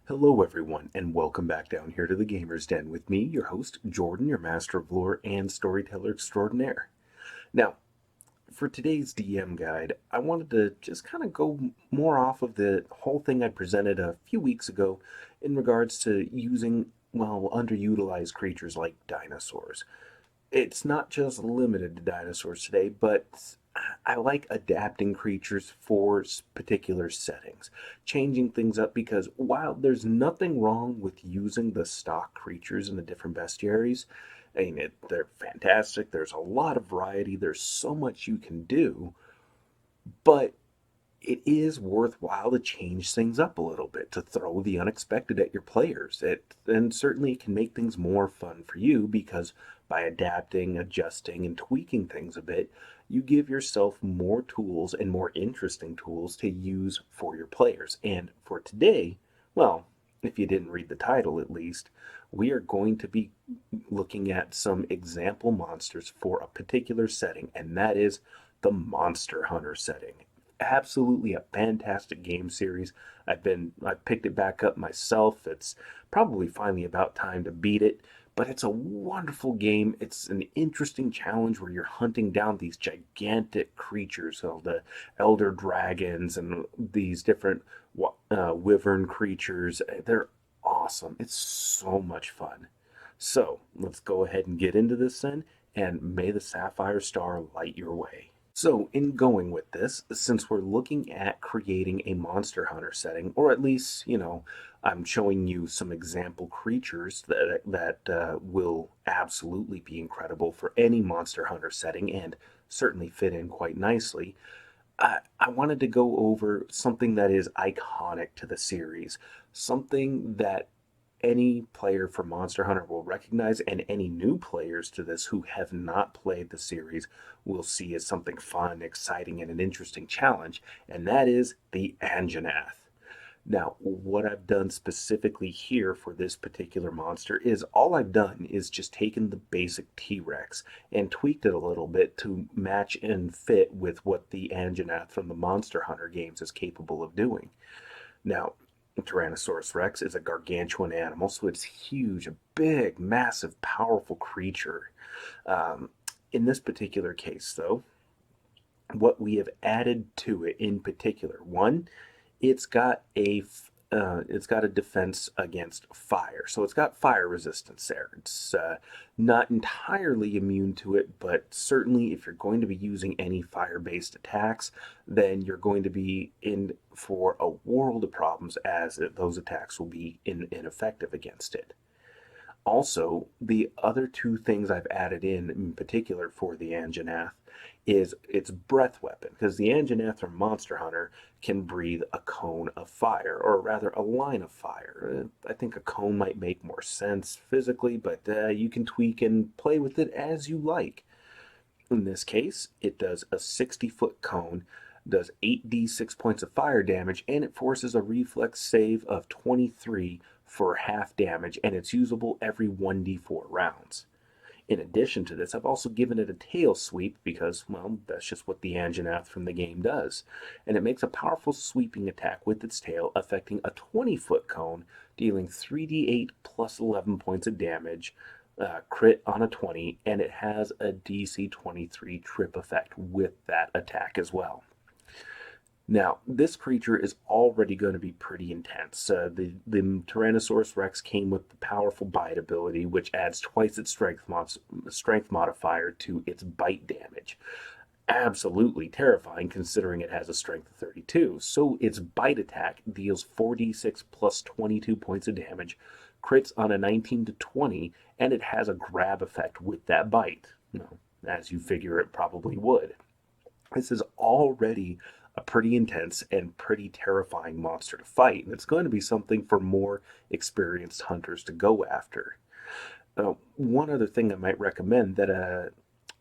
Hello, everyone, and welcome back down here to the Gamer's Den with me, your host, Jordan, your master of lore and storyteller extraordinaire. Now, for today's DM guide, I wanted to just kind of go more off of the whole thing I presented a few weeks ago in regards to using, well, underutilized creatures like dinosaurs. It's not just limited to dinosaurs today, but I like adapting creatures for particular settings, changing things up because while there's nothing wrong with using the stock creatures in the different bestiaries, they're fantastic. There's a lot of variety. There's so much you can do, but it is worthwhile to change things up a little bit, to throw the unexpected at your players. And certainly it can make things more fun for you because by adapting, adjusting, and tweaking things a bit, you give yourself more tools and more interesting tools to use for your players. And for today, well, if you didn't read the title at least, we are going to be looking at some example monsters for a particular setting, and that is the Monster Hunter setting. Absolutely a fantastic game series. I picked it back up myself. It's probably finally about time to beat it, but it's a wonderful game. It's an interesting challenge where you're hunting down these gigantic creatures, so the elder dragons and these different wyvern creatures. They're awesome. It's so much fun. So let's go ahead and get into this then, and may the Sapphire Star light your way. So, in going with this, since we're looking at creating a Monster Hunter setting, or at least, I'm showing you some example creatures that will absolutely be incredible for any Monster Hunter setting and certainly fit in quite nicely. I wanted to go over something that is iconic to the series, something that any player for Monster Hunter will recognize, and any new players to this who have not played the series will see as something fun, exciting, and an interesting challenge, and that is the Anjanath. Now, what I've done specifically here for this particular monster is all I've done is just taken the basic T Rex and tweaked it a little bit to match and fit with what the Anjanath from the Monster Hunter games is capable of doing. Now, Tyrannosaurus Rex is a gargantuan animal, so it's huge, a big, massive, powerful creature. Um, in this particular case, though, what we have added to it in particular, one, it's got a defense against fire, so it's got fire resistance there. It's not entirely immune to it, but certainly if you're going to be using any fire-based attacks, then you're going to be in for a world of problems, as those attacks will be ineffective against it. Also, the other two things I've added in particular for the Anjanath is its breath weapon, because the Anjanath from Monster Hunter can breathe a cone of fire, or rather a line of fire. I think a cone might make more sense physically, but you can tweak and play with it as you like. In this case, it does a 60-foot cone, does 8d6 points of fire damage, and it forces a reflex save of 23 for half damage, and it's usable every 1d4 rounds. In addition to this, I've also given it a tail sweep because, well, that's just what the Anjanath from the game does. And it makes a powerful sweeping attack with its tail, affecting a 20-foot cone, dealing 3d8 plus 11 points of damage, crit on a 20, and it has a DC 23 trip effect with that attack as well. Now, this creature is already going to be pretty intense. The Tyrannosaurus Rex came with the powerful bite ability, which adds twice its strength modifier to its bite damage. Absolutely terrifying considering it has a strength of 32. So its bite attack deals 4d6 plus 22 points of damage, crits on a 19 to 20, and it has a grab effect with that bite. As you figure it probably would. This is already a pretty intense and pretty terrifying monster to fight, and it's going to be something for more experienced hunters to go after. One other thing I might recommend that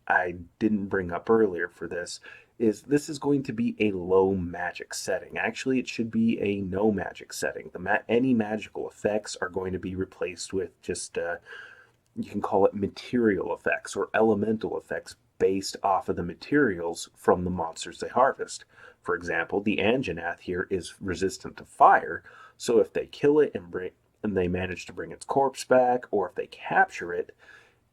I didn't bring up earlier for this is going to be a low magic setting. Actually, it should be a no magic setting. Any magical effects are going to be replaced with just you can call it material effects or elemental effects based off of the materials from the monsters they harvest. For example, the Anjanath here is resistant to fire, so if they kill it and they manage to bring its corpse back, or if they capture it,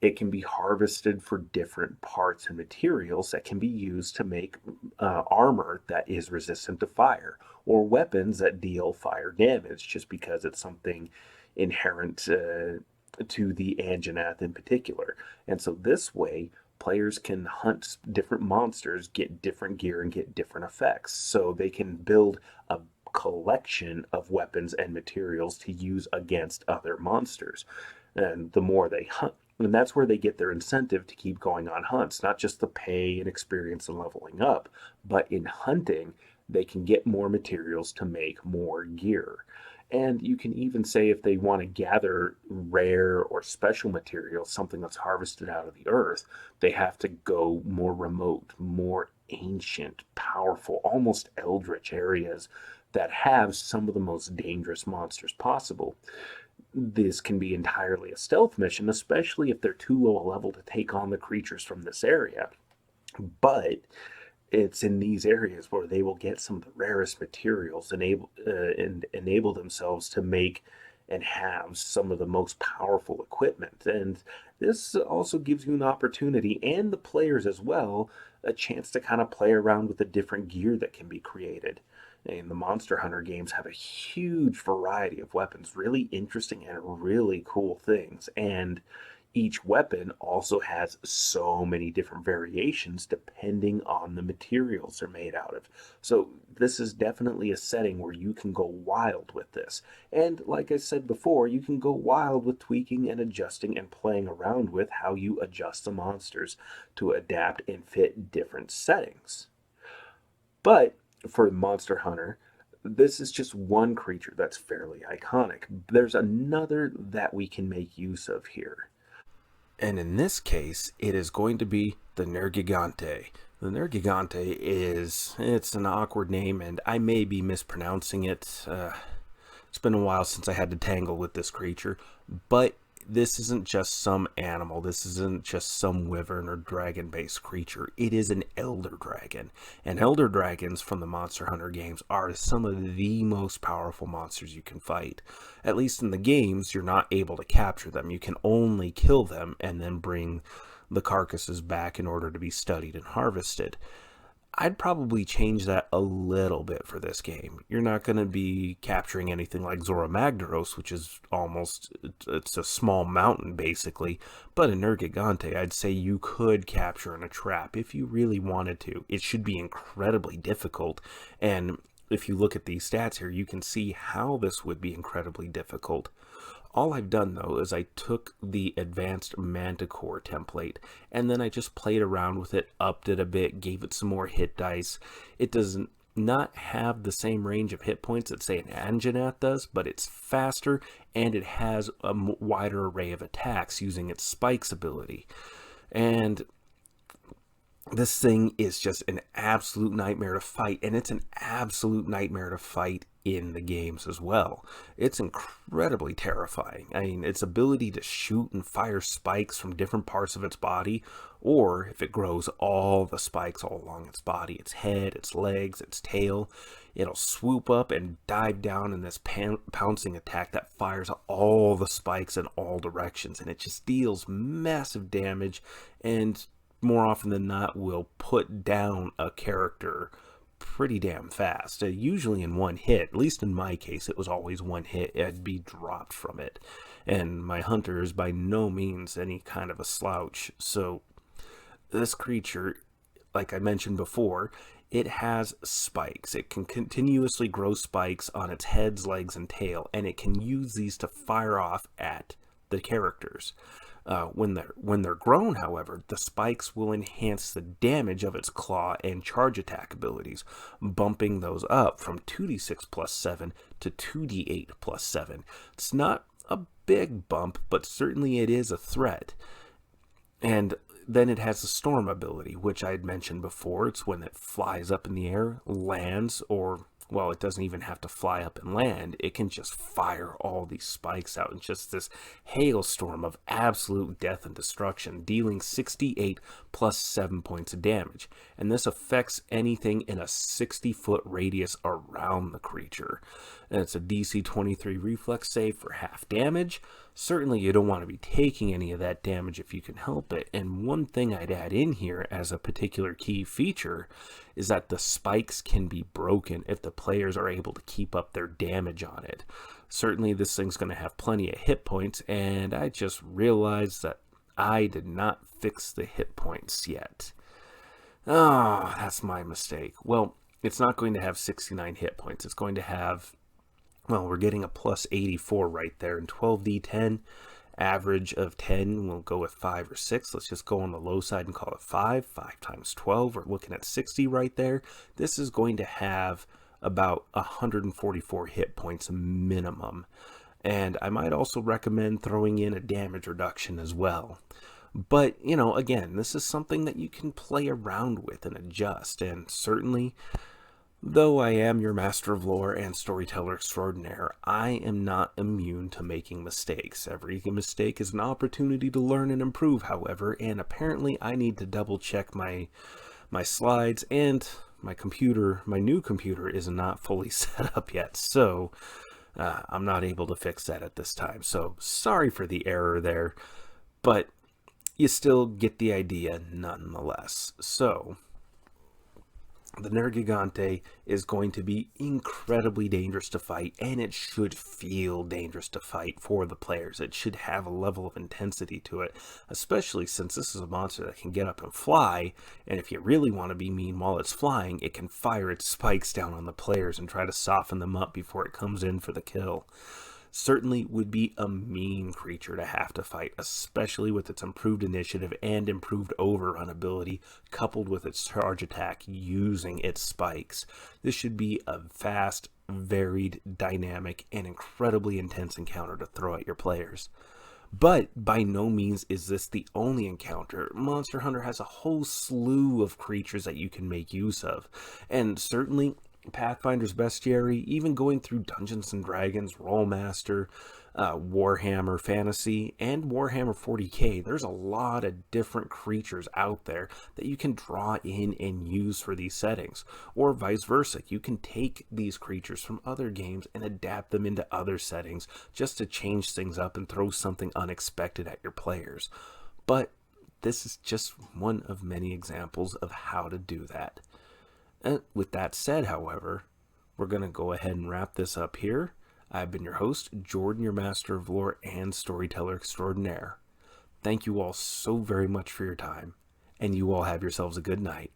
it can be harvested for different parts and materials that can be used to make armor that is resistant to fire, or weapons that deal fire damage, just because it's something inherent to the Anjanath in particular. And so this way, players can hunt different monsters, get different gear, and get different effects. So they can build a collection of weapons and materials to use against other monsters. And the more they hunt, and that's where they get their incentive to keep going on hunts, not just the pay and experience and leveling up, but in hunting, they can get more materials to make more gear. And you can even say if they want to gather rare or special materials, something that's harvested out of the earth, they have to go more remote, more ancient, powerful, almost eldritch areas that have some of the most dangerous monsters possible. This can be entirely a stealth mission, especially if they're too low a level to take on the creatures from this area. But it's in these areas where they will get some of the rarest materials and enable themselves to make and have some of the most powerful equipment. And this also gives you an opportunity, and the players as well, a chance to kind of play around with the different gear that can be created. And the Monster Hunter games have a huge variety of weapons, really interesting and really cool things. And each weapon also has so many different variations depending on the materials they're made out of. So this is definitely a setting where you can go wild with this. And like I said before, you can go wild with tweaking and adjusting and playing around with how you adjust the monsters to adapt and fit different settings. But for Monster Hunter, this is just one creature that's fairly iconic. There's another that we can make use of here. And in this case, it is going to be the Nergigante. The Nergigante it's an awkward name, and I may be mispronouncing it. It's been a while since I had to tangle with this creature, but this isn't just some animal. This isn't just some wyvern or dragon-based creature. It is an elder dragon. And elder dragons from the Monster Hunter games are some of the most powerful monsters you can fight. At least in the games, you're not able to capture them. You can only kill them and then bring the carcasses back in order to be studied and harvested. I'd probably change that a little bit for this game. You're not going to be capturing anything like Zora Magdaros, which is it's a small mountain basically, but in Nergigante, I'd say you could capture in a trap if you really wanted to. It should be incredibly difficult, and if you look at these stats here, you can see how this would be incredibly difficult. All I've done, though, is I took the advanced Manticore template, and then I just played around with it, upped it a bit, gave it some more hit dice. It does not have the same range of hit points that, say, an Anjanath does, but it's faster, and it has a wider array of attacks using its Spikes ability. And this thing is just an absolute nightmare to fight, and it's an absolute nightmare to fight in the games as well. It's incredibly terrifying. I mean, its ability to shoot and fire spikes from different parts of its body, or if it grows all the spikes all along its body, its head, its legs, its tail, it'll swoop up and dive down in this pouncing attack that fires all the spikes in all directions, and it just deals massive damage, and more often than not will put down a character pretty damn fast. Usually in one hit, at least in my case, it was always one hit. I'd be dropped from it. And my hunter is by no means any kind of a slouch. So this creature, like I mentioned before, it has spikes. It can continuously grow spikes on its heads, legs, and tail, and it can use these to fire off at the characters. When they're grown, however, the spikes will enhance the damage of its claw and charge attack abilities, bumping those up from 2d6 plus 7 to 2d8 plus 7. It's not a big bump, but certainly it is a threat. And then it has the storm ability, which I had mentioned before. It's when it flies up in the air, lands, or well, it doesn't even have to fly up and land. It can just fire all these spikes out in just this hailstorm of absolute death and destruction, dealing 68 plus 7 points of damage. And this affects anything in a 60-foot radius around the creature. And it's a DC 23 reflex save for half damage. Certainly you don't want to be taking any of that damage if you can help it. And one thing I'd add in here as a particular key feature is that the spikes can be broken if the players are able to keep up their damage on it. Certainly this thing's going to have plenty of hit points, and I just realized that I did not fix the hit points yet. Oh, that's my mistake. Well, it's not going to have 69 hit points. It's going to have, well, we're getting a plus 84 right there, and 12d10, average of 10, we'll go with 5 or 6. Let's just go on the low side and call it 5. 5 times 12, we're looking at 60 right there. This is going to have about 144 hit points minimum. And I might also recommend throwing in a damage reduction as well. But, you know, again, this is something that you can play around with and adjust, and certainly, though I am your master of lore and storyteller extraordinaire, I am not immune to making mistakes. Every mistake is an opportunity to learn and improve, however, and apparently I need to double check my slides, and my new computer is not fully set up yet, so I'm not able to fix that at this time. So sorry for the error there, but you still get the idea nonetheless. So the Nergigante is going to be incredibly dangerous to fight, and it should feel dangerous to fight for the players. It should have a level of intensity to it, especially since this is a monster that can get up and fly, and if you really want to be mean while it's flying, it can fire its spikes down on the players and try to soften them up before it comes in for the kill. Certainly would be a mean creature to have to fight, especially with its improved initiative and improved overrun ability, coupled with its charge attack using its spikes. This should be a fast, varied, dynamic, and incredibly intense encounter to throw at your players. But by no means is this the only encounter. Monster Hunter has a whole slew of creatures that you can make use of, and certainly Pathfinder's Bestiary, even going through Dungeons and Dragons, Rollmaster, Warhammer Fantasy, and Warhammer 40k, there's a lot of different creatures out there that you can draw in and use for these settings. Or vice versa, you can take these creatures from other games and adapt them into other settings just to change things up and throw something unexpected at your players. But this is just one of many examples of how to do that. And with that said, however, we're going to go ahead and wrap this up here. I've been your host, Jordan, your master of lore and storyteller extraordinaire. Thank you all so very much for your time, and you all have yourselves a good night.